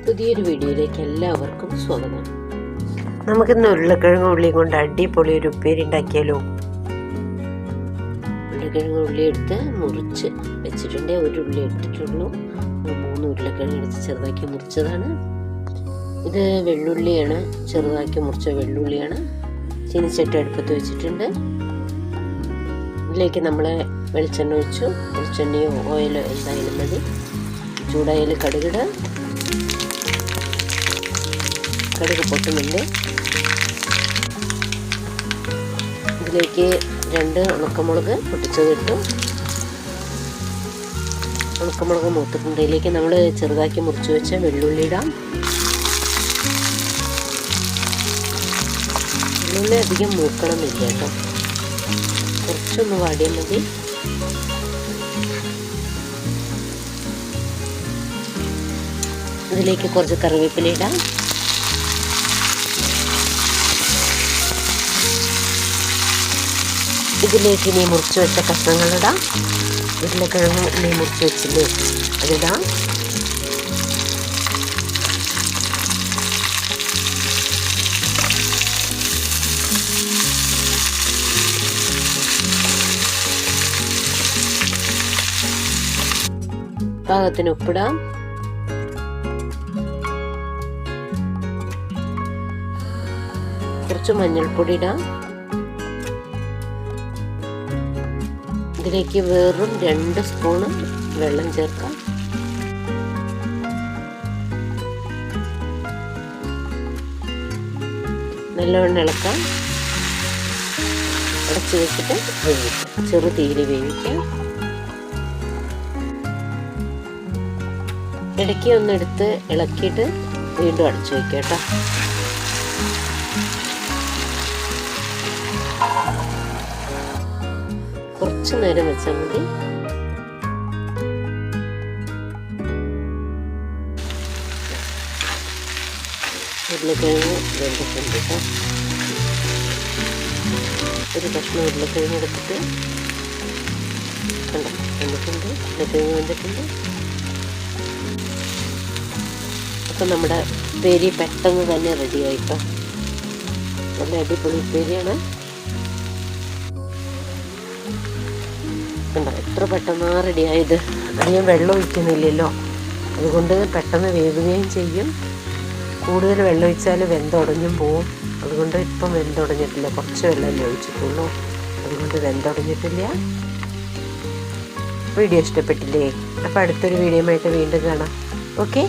പുതിയൊരു വീഡിയോയിലേക്ക് എല്ലാവർക്കും സ്വാഗതം. നമുക്കിന്ന് ഉരുളക്കിഴങ്ങ് ഉള്ളി കൊണ്ട് അടിപൊളി ഒരു ഉപ്പേരി ഉണ്ടാക്കിയാലോ. ഉരുളക്കിഴങ്ങ് ഉള്ളി എടുത്ത് മുറിച്ച് വെച്ചിട്ടുണ്ട്. ഒരു ഉള്ളി എടുത്തിട്ടുള്ളൂ. 3 ഉരുളക്കിഴങ്ങ് എടുത്ത് ചെറുതാക്കി മുറിച്ചതാണ്. ഇത് വെള്ളുള്ളിയാണ്, ചെറുതാക്കി മുറിച്ച വെള്ളുള്ളിയാണ്. ചീനിച്ചട്ടി അടുപ്പത്ത് വെച്ചിട്ടുണ്ട്. ഇതിലേക്ക് നമ്മൾ വെളിച്ചെണ്ണ ഒഴിച്ചു. വെളിച്ചെണ്ണയോ ഓയിലോ എന്തായാലും മതി. ചൂടായാൽ കടുക് പൊട്ടുന്നുണ്ട്. ഇതിലേക്ക് 2 ഉണക്കമുളക് പൊട്ടിച്ചത് ഇട്ടു. ഉണക്കമുളക് മൂത്തിട്ടുണ്ട്. ഇതിലേക്ക് നമ്മൾ ചെറുതാക്കി മുറിച്ച് വെച്ച വെള്ളുള്ളി ഇടാം. വെള്ളുള്ളി അധികം മൂക്കണമെന്നില്ല കേട്ടോ, കുറച്ചൊന്ന് വാടിയാൽ മതി. ഇതിലേക്ക് കുറച്ച് കറിവേപ്പില ഇടാം. ഇതിലേക്ക് ഇനി മുറിച്ച് വെച്ച കഷ്ണങ്ങളിടാം. ഉരുളക്കിഴങ്ങ് ഇനി മുറിച്ച് വെച്ചില്ലേ, അതിടാം. പാകത്തിന് ഉപ്പിടാം. കുറച്ച് മഞ്ഞൾപ്പൊടി ഇടാം. ഇതിലേക്ക് വെറും 2 സ്പൂണ് വെള്ളം ചേർക്കാം. നല്ലവണ്ണം ഇളക്കാം. അടച്ചു വെച്ചിട്ട് വേവിക്കാം. ചെറു തീയിൽ വേവിക്കാം. ഇടയ്ക്ക് ഒന്നെടുത്ത് ഇളക്കിയിട്ട് വീണ്ടും അടച്ചു വയ്ക്കാം കേട്ടോ. കുറച്ച് നേരം വെച്ചാൽ മതി. ഉരുളക്കിഴങ്ങ് വെന്തിട്ടുണ്ട് കേട്ടോ. ഒരു കഷ്ണം ഉരുളക്കിഴങ്ങ് എടുത്തിട്ട് കണ്ടോ, വെന്തിട്ടുണ്ട്. ഉരുളക്കിഴങ്ങ് വെന്തിട്ടുണ്ട്. അപ്പം നമ്മുടെ ഉപ്പേരി പെട്ടെന്ന് തന്നെ റെഡിയായിട്ടോ. നല്ല അടിപൊളി ഉപ്പേരിയാണ്. കണ്ടോ എത്ര പെട്ടെന്നാണ് റെഡിയായത്. അധികം വെള്ളം ഒഴിക്കുന്നില്ലല്ലോ, അതുകൊണ്ട് പെട്ടെന്ന് വേവുകയും ചെയ്യും. കൂടുതൽ വെള്ളം ഒഴിച്ചാൽ വെന്തുടഞ്ഞും പോവും. അതുകൊണ്ട് ഇപ്പം വെന്തുടഞ്ഞിട്ടില്ല, കുറച്ച് വെള്ളമല്ലേ ഒഴിച്ചിട്ടുള്ളൂ. അതുകൊണ്ട് വെന്തുടഞ്ഞിട്ടില്ല. വീഡിയോ ഇഷ്ടപ്പെട്ടില്ലേ? അപ്പോൾ അടുത്തൊരു വീഡിയോയുമായിട്ട് വീണ്ടും കാണാം. ഓക്കെ.